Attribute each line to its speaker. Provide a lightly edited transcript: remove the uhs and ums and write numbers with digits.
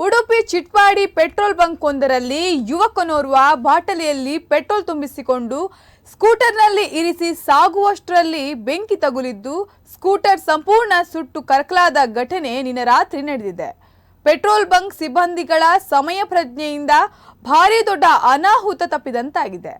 Speaker 1: Udupi Chitpadi petrol bunk ಒಂದರಲ್ಲಿ ಯುವಕನೋರ್ವ ಬಾಟಲಿಯಲ್ಲಿ petrol ತುಂಬಿಸಿಕೊಂಡು ಸ್ಕೂಟರ್ನಲ್ಲಿ ಇರಿಸಿ ಸಾಗುವಷ್ಟರಲ್ಲಿ ಬೆಂಕಿ ತಗುಲಿದ್ದು ಸ್ಕೂಟರ್ ಸಂಪೂರ್ಣ ಸುಟ್ಟು ಕರಕಲಾದ ಘಟನೆ ನಿನ್ನೆ ರಾತ್ರಿ ನಡೆದಿದೆ. ಪೆಟ್ರೋಲ್ ಬಂಕ್ ಸಿಬ್ಬಂದಿಗಳ ಸಮಯ ಪ್ರಜ್ಞೆಯಿಂದ ಭಾರಿ ದೊಡ್ಡ ಅನಾಹುತ ತಪ್ಪಿದಂತಾಗಿದೆ.